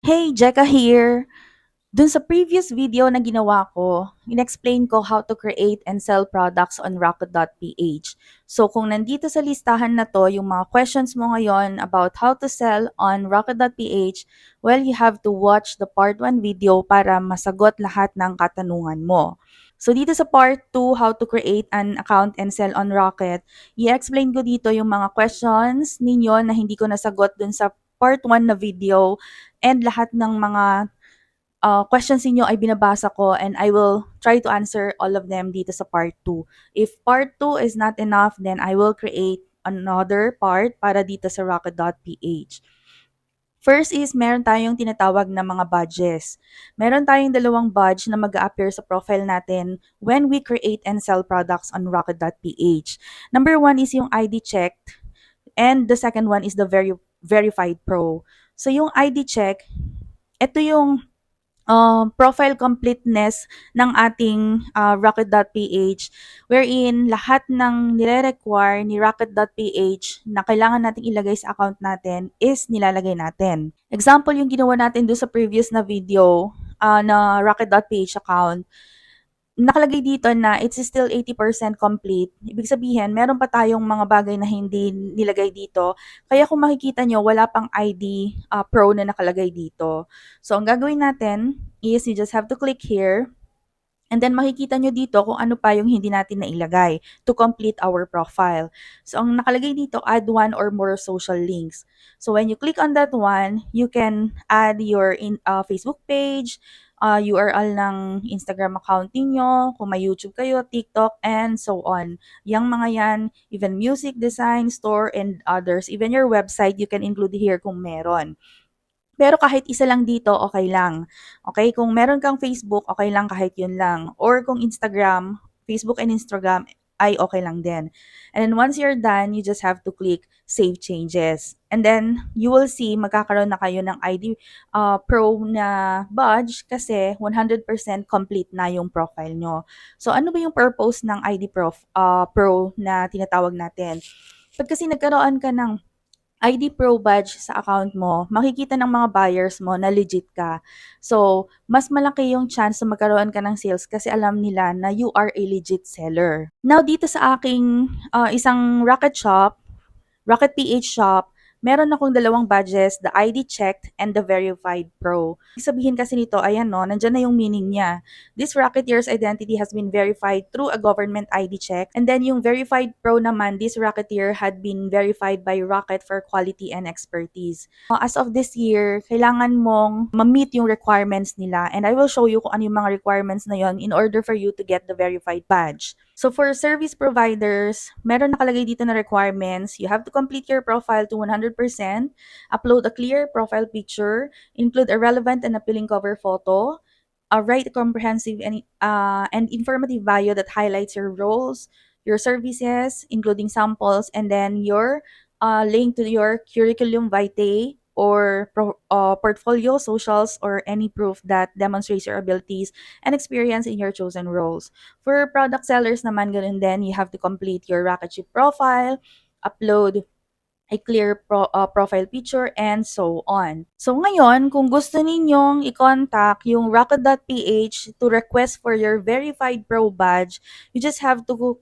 Hey, Jeka here. Dun sa previous video na ginawa ko, in-explain ko how to create and sell products on Rocket.ph. So kung nandito sa listahan na to yung mga questions mo ngayon about how to sell on Rocket.ph, well, you have to watch the part 1 video para masagot lahat ng katanungan mo. So dito sa part 2, how to create an account and sell on Rocket, i-explain ko dito yung mga questions ninyo na hindi ko nasagot dun sa part 1 na video and lahat ng mga questions ninyo ay binabasa ko and I will try to answer all of them dito sa part 2. If part 2 is not enough, then I will create another part para dito sa rocket.ph. First is meron tayong tinatawag na mga badges. Meron tayong dalawang badge na mag-a-appear sa profile natin when we create and sell products on rocket.ph. Number one is yung ID check and the second one is the verified pro. So yung ID check, ito yung profile completeness ng ating Rocket.ph wherein lahat ng nire-require ni Rocket.ph na kailangan nating ilagay sa account natin is nilalagay natin. Example yung ginawa natin doon sa previous na video na Rocket.ph account. Nakalagay dito na it's still 80% complete. Ibig sabihin, meron pa tayong mga bagay na hindi nilagay dito. Kaya kung makikita nyo, wala pang ID Pro na nakalagay dito. So, ang gagawin natin is you just have to click here. And then makikita nyo dito kung ano pa yung hindi natin nailagay to complete our profile. So, ang nakalagay dito, add one or more social links. So, when you click on that one, you can add your Facebook page, URL ng Instagram account niyo, kung may YouTube kayo, TikTok, and so on. Yang mga yan, even music, design, store, and others. Even your website, you can include here kung meron. Pero kahit isa lang dito, okay lang. Okay, kung meron kang Facebook, okay lang kahit yun lang. Or kung Instagram, Facebook and Instagram, ay okay lang din. And then once you're done, you just have to click Save Changes. And then you will see magkakaroon na kayo ng ID Pro na badge kasi 100% complete na yung profile nyo. So ano ba yung purpose ng Pro na tinatawag natin? Pag kasi nagkaroon ka ng ID Pro badge sa account mo, makikita ng mga buyers mo na legit ka. So, mas malaki yung chance na magkaroon ka ng sales kasi alam nila na you are a legit seller. Now, dito sa aking isang Rocket PH shop, meron akong dalawang badges, the ID checked and the verified pro. Ibig sabihin kasi nito, ayan no, nandyan na yung meaning niya. This Rocketeer's identity has been verified through a government ID check. And then yung verified pro naman, this Rocketeer had been verified by Rocket for quality and expertise. As of this year, kailangan mong ma-meet yung requirements nila. And I will show you kung ano yung mga requirements na yon in order for you to get the verified badge. So for service providers, meron nakalagay dito na requirements. You have to complete your profile to 100%, upload a clear profile picture, include a relevant and appealing cover photo, write a comprehensive and informative bio that highlights your roles, your services, including samples, and then your link to your curriculum vitae or portfolio, socials, or any proof that demonstrates your abilities and experience in your chosen roles. For product sellers naman, ganun din, you have to complete your Rocketship profile, upload a clear profile picture, and so on. So ngayon, kung gusto ninyong i-contact yung rocket.ph to request for your verified pro badge, you just have to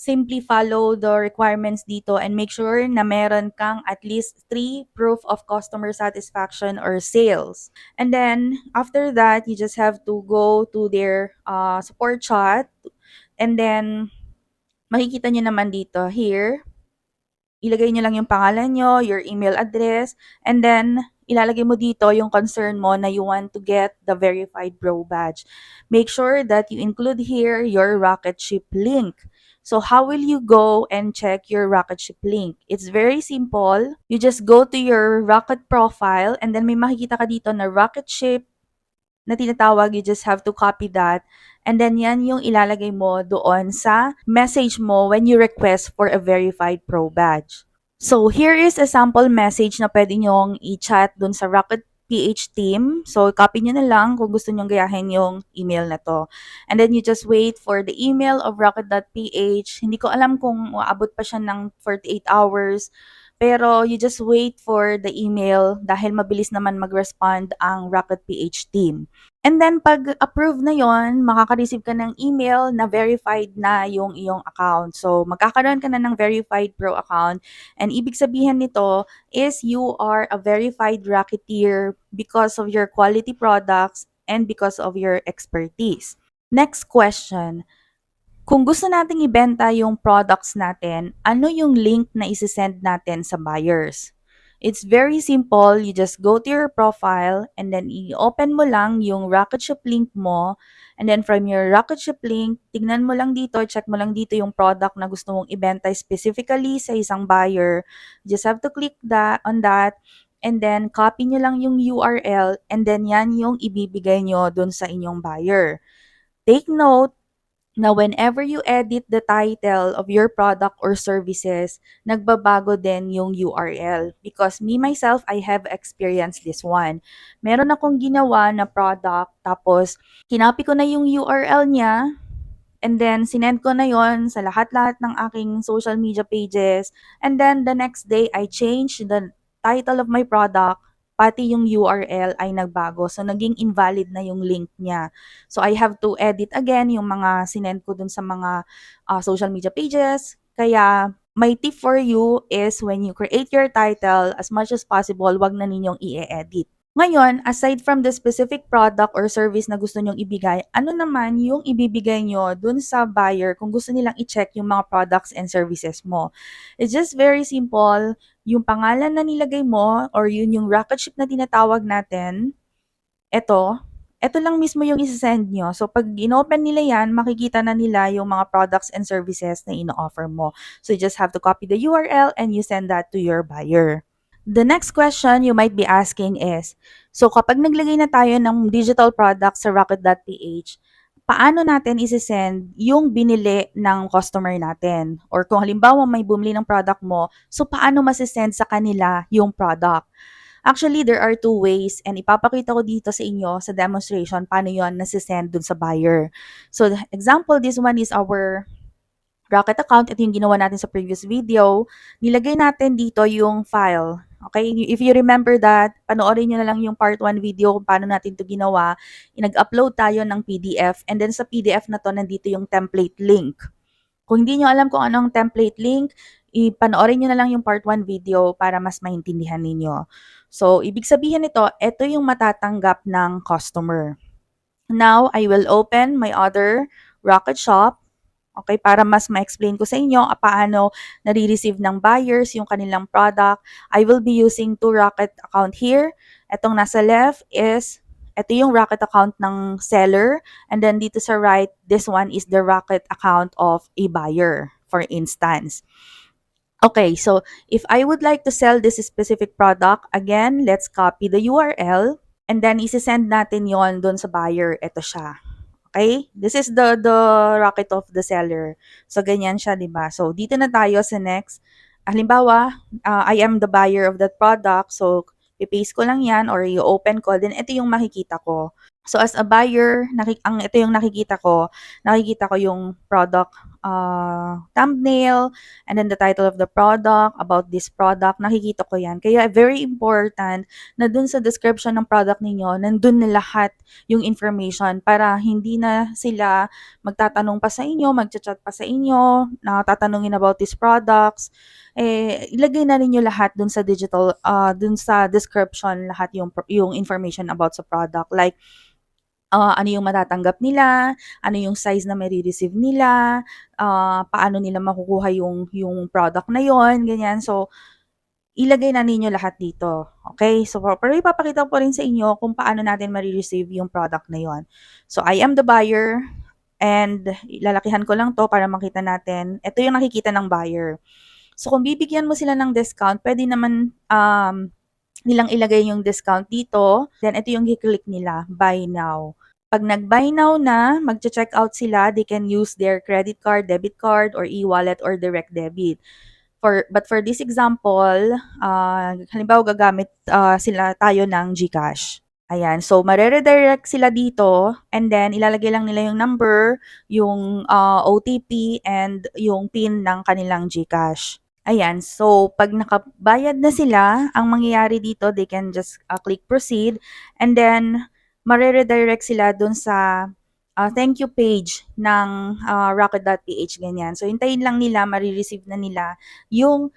simply follow the requirements dito and make sure na meron kang at least 3 proof of customer satisfaction or sales. And then, after that, you just have to go to their support chat and then makikita nyo naman dito here, ilagay nyo lang yung pangalan nyo, your email address, and then ilalagay mo dito yung concern mo na you want to get the verified Pro badge. Make sure that you include here your Rocketship link. So how will you go and check your Rocketship link? It's very simple. You just go to your Rocket profile and then may makikita ka dito na Rocketship na tinatawag, you just have to copy that. And then yan yung ilalagay mo doon sa message mo when you request for a verified pro badge. So here is a sample message na pwede nyong i-chat doon sa Rocket PH team. So copy nyo na lang kung gusto nyong gayahin yung email na to. And then you just wait for the email of rocket.ph. Hindi ko alam kung aabot pa siya ng 48 hours, Pero you just wait for the email dahil mabilis naman mag-respond ang Rocket PH team. And then pag approve na yon, makaka-receive ka ng email na verified na yung iyong account. So magkakaroon ka na ng verified pro account, and ibig sabihin nito is you are a verified Rocketeer because of your quality products and because of your expertise. Next question. Kung gusto nating ibenta yung products natin, ano yung link na isi-send natin sa buyers? It's very simple. You just go to your profile and then i-open mo lang yung Rocketship link mo. And then from your Rocketship link, tignan mo lang dito, check mo lang dito yung product na gusto mong ibenta specifically sa isang buyer. You just have to click on that and then copy nyo lang yung URL and then yan yung ibibigay nyo dun sa inyong buyer. Take note, na whenever you edit the title of your product or services, nagbabago din yung URL. Because me myself, I have experienced this one. Meron akong ginawa na product, tapos kinopy ko na yung URL niya, and then sinend ko na yon sa lahat-lahat ng aking social media pages. And then the next day, I changed the title of my product, pati yung URL ay nagbago. So, naging invalid na yung link niya. So, I have to edit again yung mga sinend ko dun sa mga social media pages. Kaya, my tip for you is when you create your title, as much as possible, wag na ninyong i-edit. Ngayon, aside from the specific product or service na gusto nyong ibigay, ano naman yung ibibigay nyo dun sa buyer kung gusto nilang i-check yung mga products and services mo? It's just very simple. Yung pangalan na nilagay mo or yun yung Rocketship na tinatawag natin, eto lang mismo yung isi-send nyo. So, pag in-open nila yan, makikita na nila yung mga products and services na ino-offer mo. So, you just have to copy the URL and you send that to your buyer. The next question you might be asking is, so kapag naglagay na tayo ng digital product sa Rocket.ph, paano natin isi-send yung binili ng customer natin? Or kung halimbawa may bumili ng product mo, so paano masisend sa kanila yung product? Actually, there are two ways and ipapakita ko dito sa inyo sa demonstration paano yon nasisend dun sa buyer. So, example, this one is our Rocket account. Ito yung ginawa natin sa previous video. Nilagay natin dito yung file. Okay? If you remember that, panoorin nyo na lang yung part 1 video kung paano natin ito ginawa. Nag-upload tayo ng PDF and then sa PDF na to, nandito yung template link. Kung hindi nyo alam kung anong template link, ipanoorin nyo na lang yung part 1 video para mas maintindihan ninyo. So, ibig sabihin nito, ito yung matatanggap ng customer. Now, I will open my other Rocket Shop. Okay, para mas ma-explain ko sa inyo paano nare-receive ng buyers yung kanilang product. I will be using two Rocket account here. Etong nasa left is, ito yung Rocket account ng seller. And then dito sa right, this one is the Rocket account of a buyer, for instance. Okay, so if I would like to sell this specific product, again, let's copy the URL. And then, isi-send natin yon doon sa buyer. Ito siya. Okay? This is the rocket of the seller. So, ganyan siya, di ba? So, dito na tayo sa next. Halimbawa, I am the buyer of that product. So, i-paste ko lang yan or i-open ko. Then, ito yung makikita ko. So, as a buyer, ito yung nakikita ko yung product thumbnail, and then the title of the product, about this product, nakikita ko yan. Kaya, very important na dun sa description ng product ninyo, nandun na lahat yung information para hindi na sila magtatanong pa sa inyo, magchat-chat pa sa inyo, na tatanungin about these products. Ilagay na ninyo lahat dun sa digital, dun sa description, lahat yung information about sa product. Like, ano yung matatanggap nila, ano yung size na mai-receive nila, paano nila makukuha yung product na yon, ganyan. So, ilagay na ninyo lahat dito. Okay? So, pero ipapakita ko rin sa inyo kung paano natin ma-receive yung product na yon. So, I am the buyer and lalakihan ko lang to para makita natin. Ito yung nakikita ng buyer. So, kung bibigyan mo sila ng discount, pwede naman nilang ilagay yung discount dito. Then, ito yung i-click nila, buy now. Pag nag-buy now na, mag-check out sila, they can use their credit card, debit card, or e-wallet, or direct debit. But for this example, halimbawa gagamit tayo ng GCash. Ayan, so mare-redirect sila dito and then ilalagay lang nila yung number, yung OTP, and yung PIN ng kanilang GCash. Ayan, so 'pag nakabayad na sila, ang mangyayari dito they can just, click proceed and then mare-redirect sila dun sa, thank you page ng, Rocket.ph ganyan. So hintayin lang nila mare-receive na nila yung,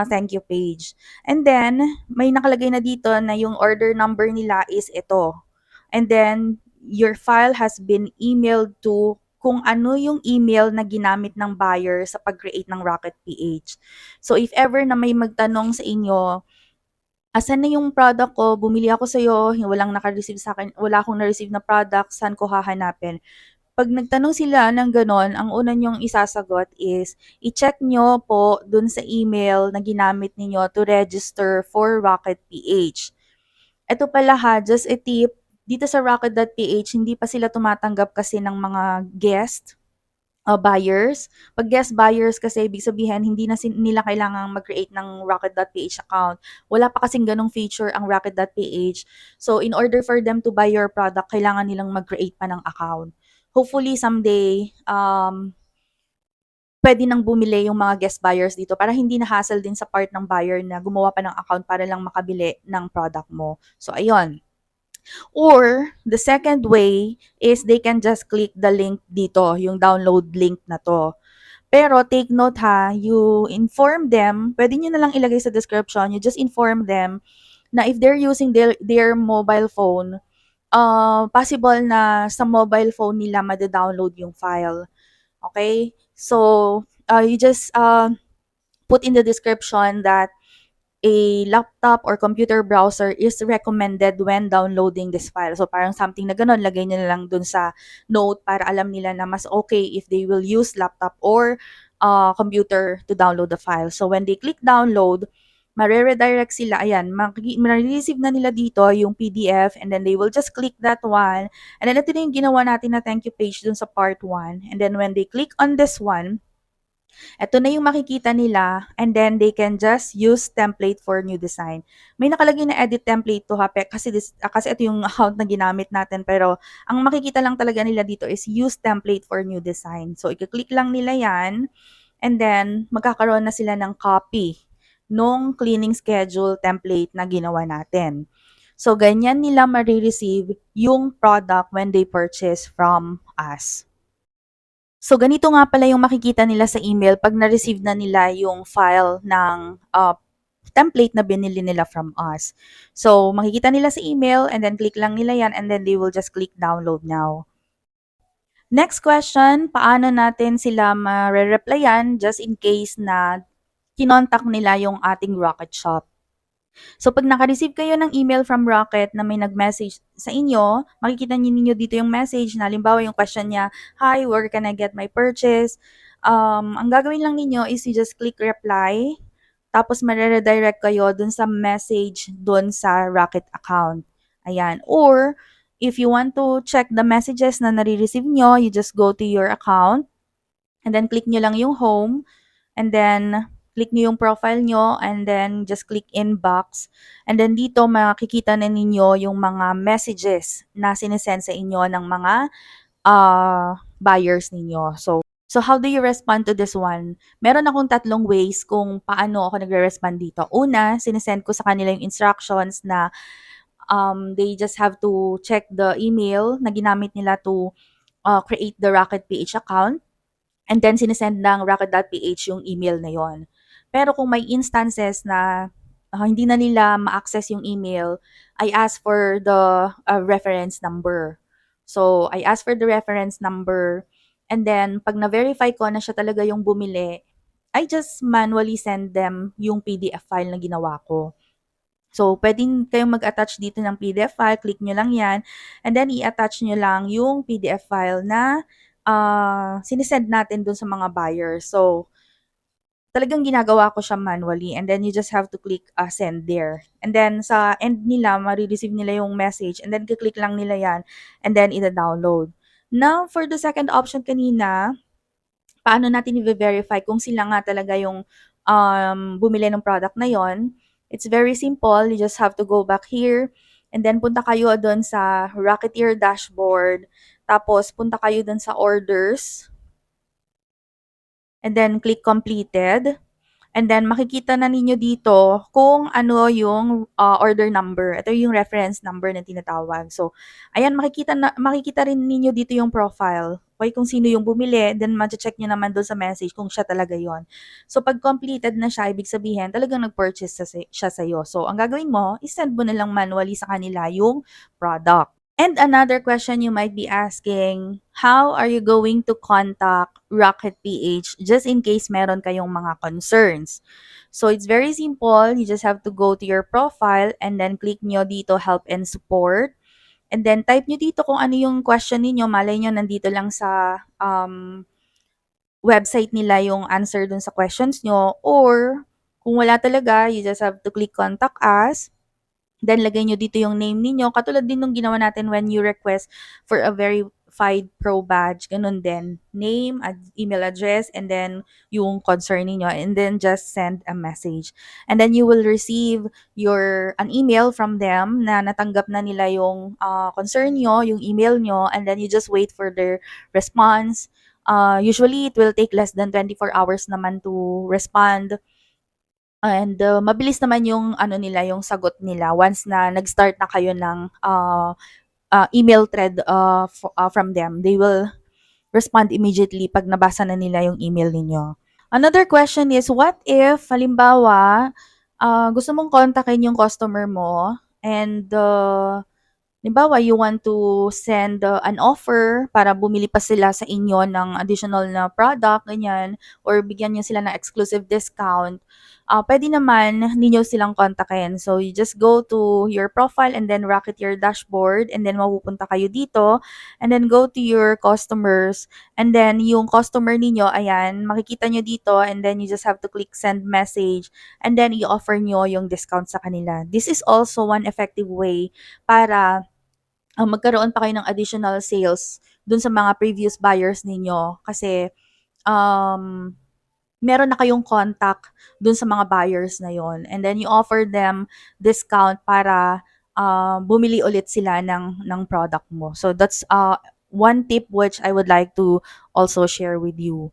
thank you page. And then may nakalagay na dito na yung order number nila is ito. And then your file has been emailed to kung ano yung email na ginamit ng buyer sa pag-create ng Rocket.ph. So if ever na may magtanong sa inyo, "Asan na yung product ko? Bumili ako sa'yo, walang naka-receive sa'kin, wala akong na-receive na product, saan ko hahanapin?" 'Pag nagtanong sila ng gano'n, ang una niyong isasagot is i-check niyo po dun sa email na ginamit ninyo to register for Rocket.ph. Eto pala ha, just a tip, dito sa Rocket.ph hindi pa sila tumatanggap kasi ng mga guest buyers. 'Pag guest buyers kasi ibig sabihin hindi na nila kailangang mag-create ng Rocket.ph account. Wala pa kasing gano'ng feature ang Rocket.ph. So, in order for them to buy your product, kailangan nilang mag-create pa ng account. Hopefully someday, puwede nang bumili yung mga guest buyers dito para hindi na hassle din sa part ng buyer na gumawa pa ng account para lang makabili ng product mo. So, ayun. Or the second way is they can just click the link dito, yung download link na 'to. Pero take note ha, you inform them, puwede niyo na lang ilagay sa description, you just inform them na if they're using their mobile phone, possible na sa mobile phone nila mado-download yung file, okay? So, you just, put in the description that a laptop or computer browser is recommended when downloading this file. So parang something na gano'n, lagay niyo na lang dun sa note para alam nila na mas okay if they will use laptop or computer to download the file. So when they click download, mare-redirect sila, ayan, mare-receive na nila dito yung PDF and then they will just click that one. And then ito na yung ginawa natin na thank you page dun sa part 1. And then when they click on this one, eto na yung makikita nila and then they can just use template for new design. May nakalagay na edit template to ha, kasi ito yung account na ginamit natin pero ang makikita lang talaga nila dito is use template for new design. So i-click lang nila yan and then magkakaroon na sila ng copy nung cleaning schedule template na ginawa natin. So ganyan nila marireceive yung product when they purchase from us. So, ganito nga pala yung makikita nila sa email 'pag na-receive na nila yung file ng, template na binili nila from us. So, makikita nila sa email and then click lang nila yan and then they will just click download now. Next question, paano natin sila mare-replyan just in case na kinontak nila yung ating Rocket Shop? So, 'pag naka-receive kayo ng email from Rocket na may nag-message sa inyo, makikita ninyo dito yung message na halimbawa yung question niya, "Hi, where can I get my purchase?" Ang gagawin lang ninyo is you just click reply, tapos mare-redirect kayo dun sa message dun sa Rocket account. Ayan. Or, if you want to check the messages na nare-receive nyo, you just go to your account and then click nyo lang yung home and then click niyo yung profile nyo and then just click inbox. And then dito makikita na ninyo yung mga messages na sinesend sa inyo ng mga buyers ninyo. So how do you respond to this one? Meron akong tatlong ways kung paano ako nagre-respond dito. Una, sinesend ko sa kanila yung instructions na they just have to check the email na ginamit nila to create the Rocket.ph account. And then sinesend ng Rocket.ph yung email na yon. Pero kung may instances na hindi na nila ma-access yung email, I ask for the reference number. So, I ask for the reference number and then pag na-verify ko na siya talaga yung bumili, I just manually send them yung PDF file na ginawa ko. So, puwedeng kayong mag-attach dito ng PDF file, click nyo lang yan, and then i-attach nyo lang yung PDF file na sinesend natin dun sa mga buyers. So, talagang ginagawa ko siya manually and then you just have to click send there. And then sa end nila, marireceive nila yung message and then click lang nila yan and then ida-download. Now, for the second option kanina, paano natin i-verify kung sila nga talaga yung bumili ng product na yon? It's very simple. You just have to go back here and then punta kayo doon sa Rocketeer dashboard. Tapos punta kayo doon sa orders and then click completed. And then makikita na ninyo dito kung ano yung, order number. Ito yung reference number na tinatawag. So, ayan makikita rin ninyo dito yung profile. Okay, kung sino yung bumili, then mache-check niyo naman dun sa message kung siya talaga yon. So, 'pag completed na siya, ibig sabihin talagang nag-purchase siya sa'yo. So, ang gagawin mo, i-send mo na lang manually sa kanila yung product. And another question you might be asking, how are you going to contact Rocket PH just in case meron kayong mga concerns? So it's very simple. You just have to go to your profile and then click nyo dito help and support. And then type nyo dito kung ano yung question ninyo. Malay nyo nandito lang sa website nila yung answer dun sa questions nyo. Or kung wala talaga, you just have to click contact us. Then lagay niyo dito yung name ninyo, katulad din nung ginawa natin when you request for a verified pro badge, ganun din. Name, email address, and then yung concern niyo, and then just send a message. And then you will receive an email from them na natanggap na nila yung concern niyo, yung email niyo, and then you just wait for their response. Usually, it will take less than 24 hours naman to respond. And, mabilis naman yung ano nila, yung sagot nila once na nag-start na kayo ng, email thread, from them. They will respond immediately 'pag nabasa na nila yung email ninyo. Another question is, what if halimbawa, gusto mong kontakin yung customer mo and, halimbawa, you want to send, an offer para bumili pa sila sa inyo ng additional na product, ganyan, or bigyan niyo sila ng exclusive discount, puwede naman ninyo silang kontakin. So, you just go to your profile and then rocket your dashboard and then mapupunta kayo dito and then go to your customers and then yung customer ninyo, ayan, makikita niyo dito and then you just have to click send message and then i-offer niyo yung discount sa kanila. This is also one effective way para magkaroon pa kayo ng additional sales dun sa mga previous buyers ninyo kasi, um, meron na kayong contact dun sa mga buyers na yon and then you offer them discount para, bumili ulit sila ng product mo. So that's, one tip which I would like to also share with you.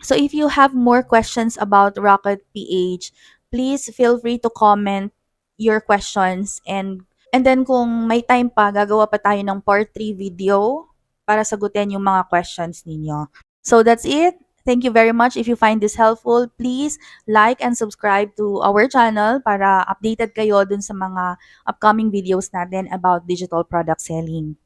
So if you have more questions about Rocket PH, please feel free to comment your questions and then kung may time pa, gagawa pa tayo ng part 3 video para sagutin yung mga questions ninyo. So that's it. Thank you very much. If you find this helpful, please like and subscribe to our channel para updated kayo dun sa mga upcoming videos natin about digital product selling.